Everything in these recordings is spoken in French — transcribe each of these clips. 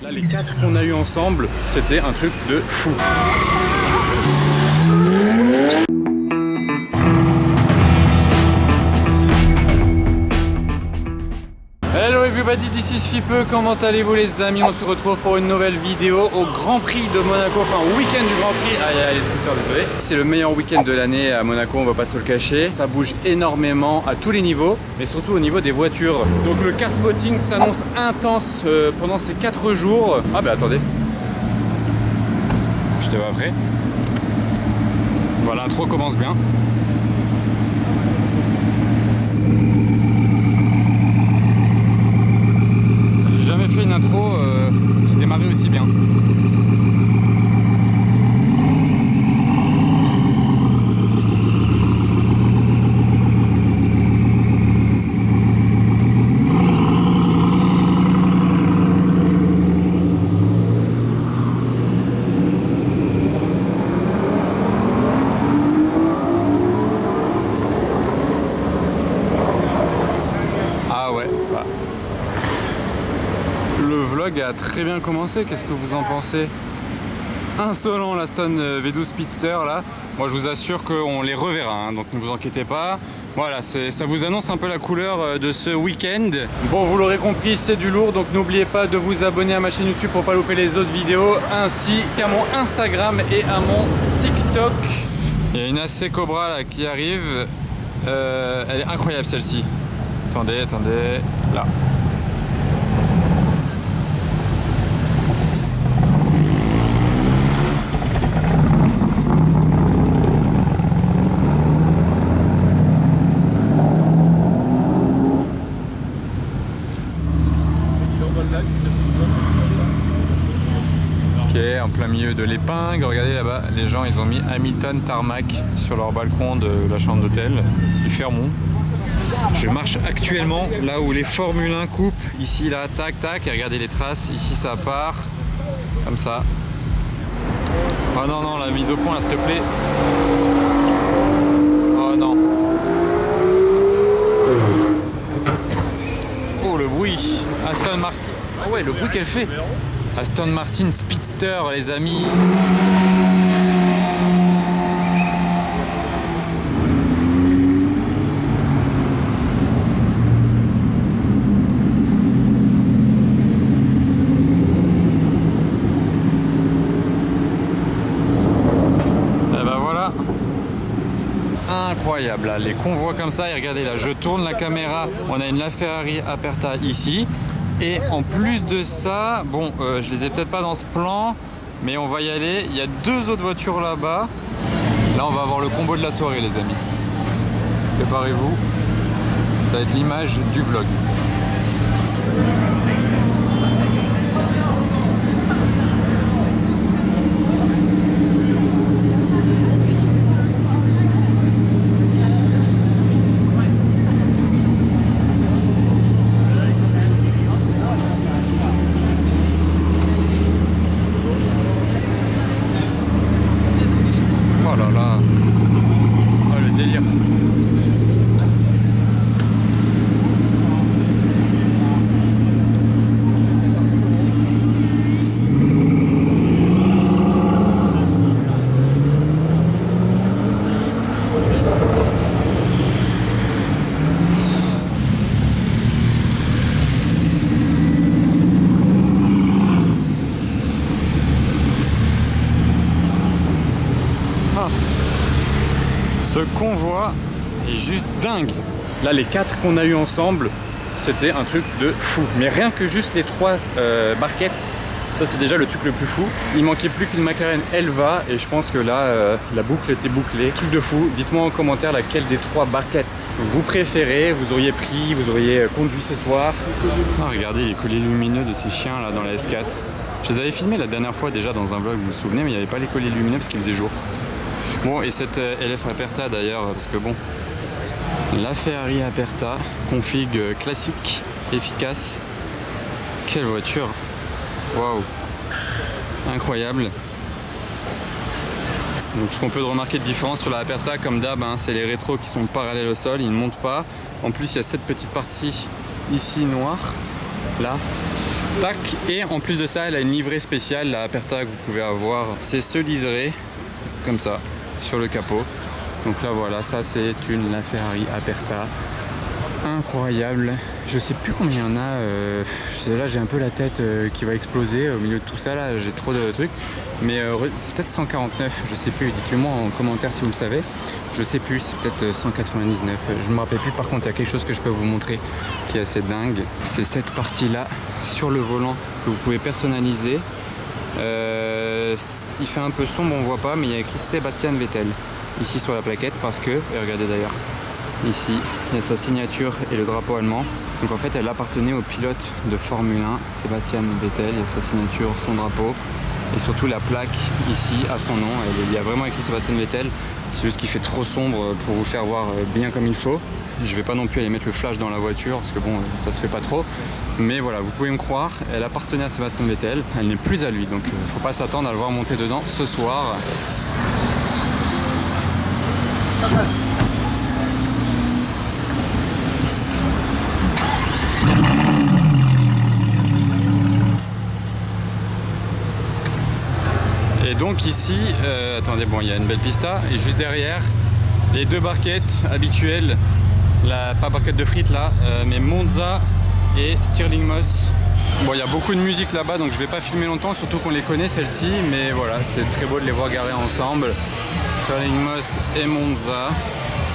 Là, les 4 qu'on a eu ensemble, c'était un truc de fou. Hello everybody, this is Fipe, comment allez-vous les amis? On se retrouve pour une nouvelle vidéo au Grand Prix de Monaco, enfin au week-end du Grand Prix. Aïe les scooters, désolé. C'est le meilleur week-end de l'année à Monaco, on va pas se le cacher. Ça bouge énormément à tous les niveaux, mais surtout au niveau des voitures. Donc le car spotting s'annonce intense pendant ces 4 jours. Ah bah attendez, je te vois après. Voilà, l'intro commence bien. Fait une intro qui démarrait aussi bien. Ah ouais, bah. Le vlog a très bien commencé, qu'est-ce que vous en pensez? Insolent l'Aston V12 Speedster là, moi je vous assure qu'on les reverra, hein, donc ne vous inquiétez pas. Voilà, ça vous annonce un peu la couleur de ce week-end. Bon, vous l'aurez compris, c'est du lourd, donc n'oubliez pas de vous abonner à ma chaîne YouTube pour pas louper les autres vidéos, ainsi qu'à mon Instagram et à mon TikTok. Il y a une AC Cobra là qui arrive, elle est incroyable celle-ci. Attendez, là. En plein milieu de l'épingle, regardez là-bas, les gens ils ont mis Hamilton Tarmac sur leur balcon de la chambre d'hôtel, ils fermeront. Je marche actuellement là où les Formule 1 coupent, ici là, tac tac, et regardez les traces, ici ça part, comme ça. Oh non, la mise au point là, s'il te plaît. Oh non. Oh le bruit, Aston Martin, oh ouais le bruit qu'elle fait. Aston Martin Speedster les amis. Et ben voilà. Incroyable là, les convois comme ça, et regardez là, je tourne la caméra, on a une LaFerrari Aperta ici. Et en plus de ça, bon, je les ai peut-être pas dans ce plan, mais on va y aller. Il y a 2 autres voitures là-bas. Là, on va avoir le combo de la soirée, les amis. Préparez-vous, ça va être l'image du vlog. Ce convoi est juste dingue. Là, les 4 qu'on a eu ensemble, c'était un truc de fou. Mais rien que juste les 3 barquettes, ça c'est déjà le truc le plus fou. Il manquait plus qu'une McLaren Elva et je pense que là, la boucle était bouclée. Truc de fou. Dites-moi en commentaire laquelle des 3 barquettes vous préférez, vous auriez pris, vous auriez conduit ce soir. Ah, regardez les colliers lumineux de ces chiens là dans la S4. Je les avais filmés la dernière fois déjà dans un vlog, vous vous souvenez, mais il n'y avait pas les colliers lumineux parce qu'il faisait jour. Bon, et cette LF Aperta d'ailleurs, parce que bon, la Ferrari Aperta, config classique, efficace. Quelle voiture! Waouh! Incroyable! Donc ce qu'on peut remarquer de différence sur la Aperta, comme d'hab, hein, c'est les rétros qui sont parallèles au sol, ils ne montent pas. En plus, il y a cette petite partie ici noire, là, Tac. Et en plus de ça, elle a une livrée spéciale, la Aperta, que vous pouvez avoir. C'est ce liseré, comme ça, sur le capot. Donc là voilà, ça c'est une la Ferrari Aperta. Incroyable. Je sais plus combien il y en a. Là j'ai un peu la tête qui va exploser au milieu de tout ça. Là j'ai trop de trucs. Mais c'est peut-être 149, je sais plus. Dites-le moi en commentaire si vous le savez. Je sais plus, c'est peut-être 199. Je me rappelle plus. Par contre, il y a quelque chose que je peux vous montrer qui est assez dingue. C'est cette partie-là sur le volant que vous pouvez personnaliser. Il fait un peu sombre, on voit pas, mais il y a écrit Sébastien Vettel ici sur la plaquette parce que, et regardez d'ailleurs, ici il y a sa signature et le drapeau allemand. Donc en fait elle appartenait au pilote de Formule 1, Sébastien Vettel, il y a sa signature, son drapeau et surtout la plaque ici à son nom. Il y a vraiment écrit Sébastien Vettel, c'est juste qu'il fait trop sombre pour vous faire voir bien comme il faut. Je vais pas non plus aller mettre le flash dans la voiture parce que bon, ça se fait pas trop. Mais voilà, vous pouvez me croire, elle appartenait à Sébastien Vettel, elle n'est plus à lui. Donc faut pas s'attendre à le voir monter dedans ce soir. Et donc ici, attendez, bon, il y a une belle pista et juste derrière, les deux barquettes habituelles, pas barquette de frites là, mais Monza et Stirling Moss. Bon, il y a beaucoup de musique là-bas, donc je vais pas filmer longtemps, surtout qu'on les connaît celles-ci, mais voilà, c'est très beau de les voir garées ensemble. Stirling Moss et Monza,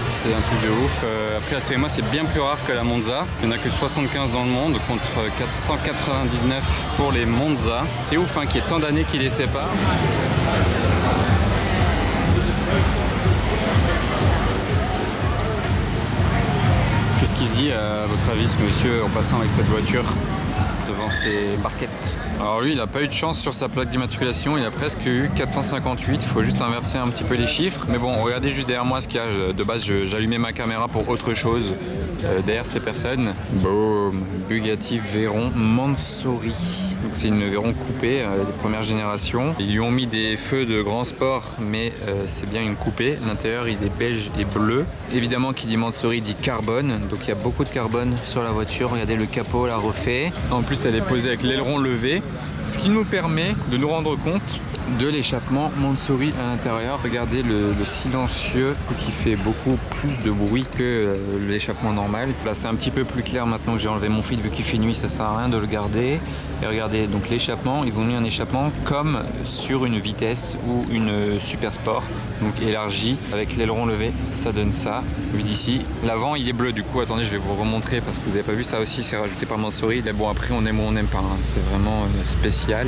c'est un truc de ouf. Après, la Stirling Moss c'est bien plus rare que la Monza. Il n'y en a que 75 dans le monde contre 499 pour les Monza. C'est ouf hein, qu'il y ait tant d'années qui les séparent. Qu'est-ce qui se dit à votre avis ce monsieur en passant avec cette voiture devant ses barquettes? Alors lui il n'a pas eu de chance sur sa plaque d'immatriculation, il a presque eu 458, il faut juste inverser un petit peu les chiffres. Mais bon, regardez juste derrière moi ce qu'il y a. De base j'allumais ma caméra pour autre chose. Derrière ces personnes, boum, Bugatti Veyron Mansory. Donc c'est une Veyron coupée, des premières générations. Ils lui ont mis des feux de grand sport, mais c'est bien une coupée. L'intérieur il est beige et bleu. Évidemment qui dit Mansory dit carbone, donc il y a beaucoup de carbone sur la voiture. Regardez le capot là refait. En plus elle est posée avec l'aileron levé, ce qui nous permet de nous rendre compte de l'échappement Mansory à l'intérieur. Regardez le silencieux qui fait beaucoup plus de bruit que l'échappement normal. Là c'est un petit peu plus clair maintenant que j'ai enlevé mon filtre vu qu'il fait nuit, ça sert à rien de le garder. Et regardez donc l'échappement, ils ont mis un échappement comme sur une vitesse ou une super sport, donc élargi avec l'aileron levé, ça donne ça. Vu d'ici, l'avant il est bleu du coup, attendez je vais vous remontrer parce que vous avez pas vu, ça aussi c'est rajouté par Mansory. Là bon après on aime ou on n'aime pas, hein. C'est vraiment spécial.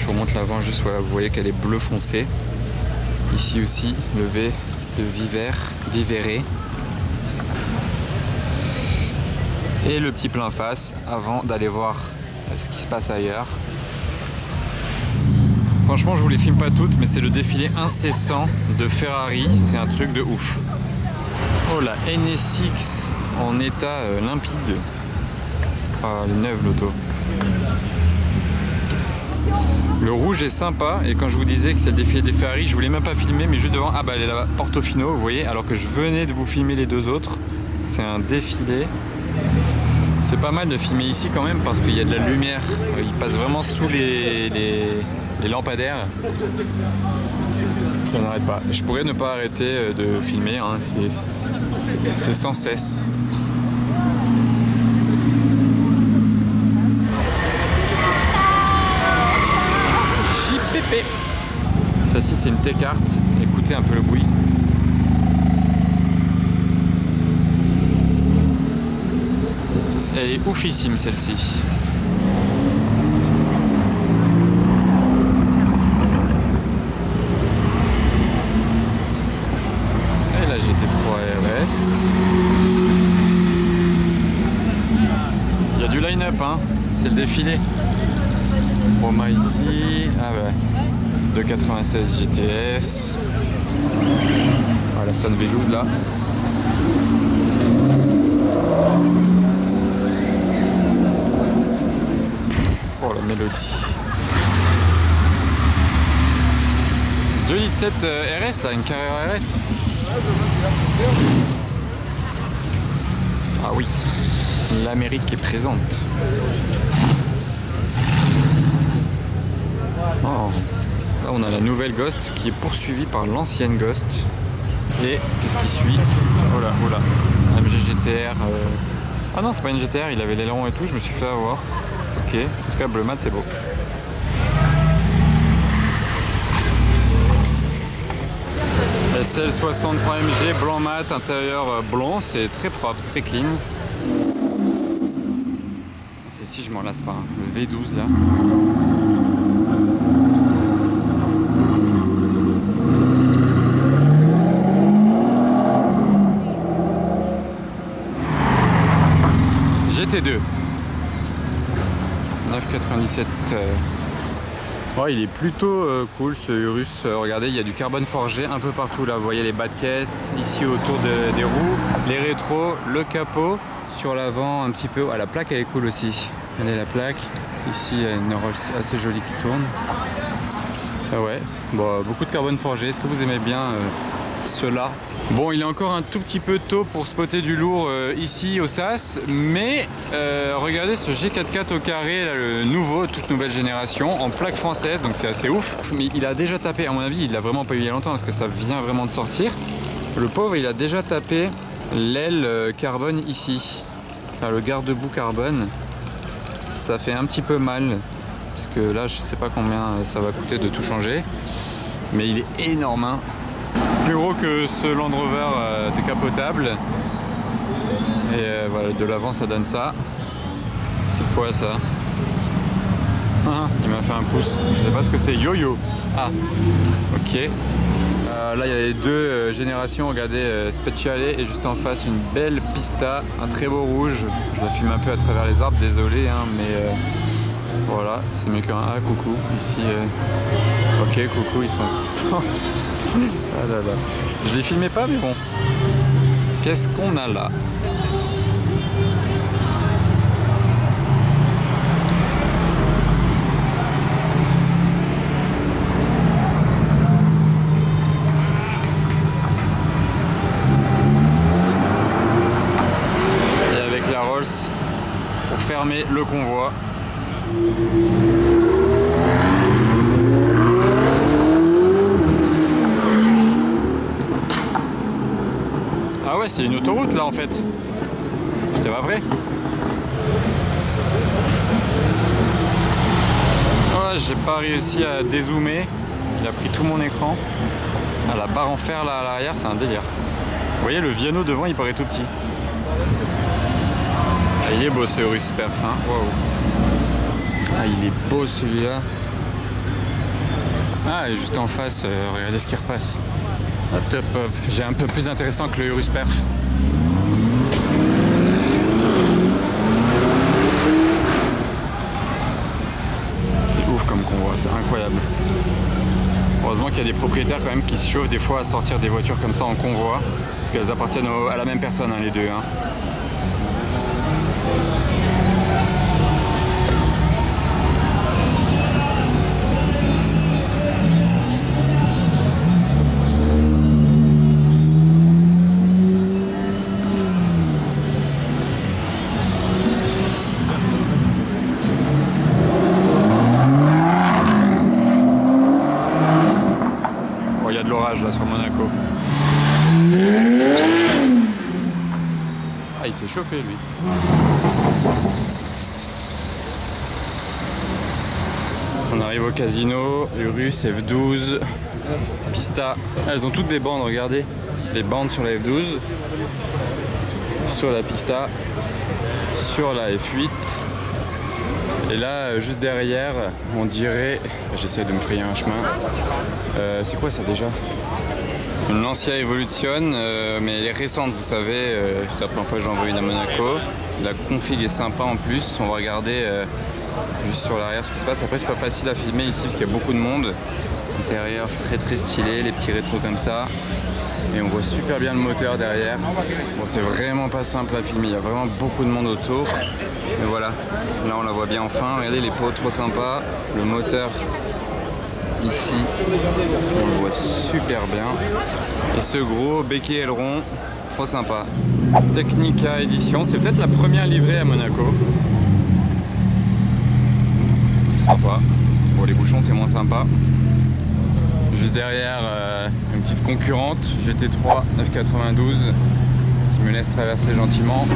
Je vous remonte l'avant juste, voilà, vous voyez qu'elle est bleu foncé. Ici aussi, le V de Vivere. Et le petit plein face avant d'aller voir ce qui se passe ailleurs. Franchement, je vous les filme pas toutes, mais c'est le défilé incessant de Ferrari. C'est un truc de ouf. Oh, la NSX en état limpide. Ah, elle est neuve l'auto. Le rouge est sympa et quand je vous disais que c'est le défilé des Ferrari, je voulais même pas filmer mais juste devant, ah bah elle est là-bas, Portofino, vous voyez, alors que je venais de vous filmer les deux autres. C'est un défilé. C'est pas mal de filmer ici quand même parce qu'il y a de la lumière. Il passe vraiment sous les lampadaires. Ça n'arrête pas. Je pourrais ne pas arrêter de filmer, hein. C'est sans cesse. Celle-ci c'est une T-Cart, écoutez un peu le bruit. Elle est oufissime celle-ci. Et la GT3 RS. Il y a du line-up hein, c'est le défilé. Roma ici, ah ouais. 296 GTS. Voilà, Stan V12 là. Oh la mélodie. 2,7 litres RS là, une Carrera RS. Ah oui, l'Amérique est présente. on a la nouvelle Ghost qui est poursuivie par l'ancienne Ghost. Et qu'est-ce qui suit? Oh là, MG GTR. Ah non, c'est pas une GTR, il avait l'aileron et tout, je me suis fait avoir. Ok, en tout cas, bleu mat, c'est beau. SL63 MG, blanc mat, intérieur blanc, c'est très propre, très clean. Celle-ci, je m'en lasse pas, le V12 là. GT2 997. Ouais, il est plutôt cool ce Urus. Regardez, il y a du carbone forgé un peu partout là. Vous voyez les bas de caisse, ici autour des roues, les rétros, le capot, sur l'avant un petit peu. Ah, la plaque elle est cool aussi. Regardez la plaque. Ici, il y a une Rolls assez jolie qui tourne. Ah ouais, bon, beaucoup de carbone forgé. Est-ce que vous aimez bien cela? Bon, il est encore un tout petit peu tôt pour spotter du lourd ici au SAS, mais regardez ce G44 au carré, là, le nouveau, toute nouvelle génération, en plaque française, donc c'est assez ouf. Mais il a déjà tapé, à mon avis, il l'a vraiment pas eu il y a longtemps parce que ça vient vraiment de sortir. Le pauvre, il a déjà tapé l'aile carbone ici, enfin, le garde-boue carbone. Ça fait un petit peu mal, parce que là, je sais pas combien ça va coûter de tout changer, mais il est énorme, hein. Plus gros que ce Land Rover décapotable. Et voilà, de l'avant ça donne ça. C'est quoi ça? Ah, il m'a fait un pouce. Je sais pas ce que c'est. Yo-yo. Ah, ok. Là il y a les deux générations. Regardez, Speciale et juste en face une belle Pista, un très beau rouge. Je la filme un peu à travers les arbres, désolé, hein, mais voilà, c'est mieux qu'un A. Coucou. Ici, ok, coucou, ils sont contents. Ah là là. Je les filmais pas, mais bon. Qu'est-ce qu'on a là? Et avec la Rolls pour fermer le convoi. Ah ouais, c'est une autoroute là en fait. J'étais pas prêt. Ouais, j'ai pas réussi à dézoomer. Il a pris tout mon écran. Ah, la barre en fer là à l'arrière, c'est un délire. Vous voyez, le Viano devant, il paraît tout petit. Ah, il est beau ce Urus Perf, hein. Wow. Ah, il est beau celui-là. Ah, et juste en face, regardez ce qui repasse. Hop, hop, hop. J'ai un peu plus intéressant que le Urus Perf. C'est ouf comme convoi, c'est incroyable. Heureusement qu'il y a des propriétaires quand même qui se chauffent des fois à sortir des voitures comme ça en convoi, parce qu'elles appartiennent à la même personne, hein, les deux. Hein. Là sur Monaco. Ah, il s'est chauffé lui. On arrive au casino, Urus, F12, Pista. Elles ont toutes des bandes, regardez. Les bandes sur la F12, sur la Pista, sur la F8. Et là, juste derrière, on dirait... J'essaie de me frayer un chemin. C'est quoi ça déjà? Une Lancia Evolution, mais elle est récente, vous savez. C'est la première fois que j'en vois une à Monaco. La config est sympa en plus. On va regarder juste sur l'arrière ce qui se passe. Après, c'est pas facile à filmer ici parce qu'il y a beaucoup de monde. Intérieur très très stylé, les petits rétros comme ça. Et on voit super bien le moteur derrière. Bon, c'est vraiment pas simple à filmer. Il y a vraiment beaucoup de monde autour. Mais voilà, là on la voit bien enfin. Regardez les pots, trop sympa. Le moteur ici, on le voit super bien. Et ce gros béquet aileron, trop sympa. Technica édition, c'est peut-être la première livrée à Monaco. Sympa. Bon, les bouchons c'est moins sympa. Juste derrière, une petite concurrente, GT3 992, qui me laisse traverser gentiment.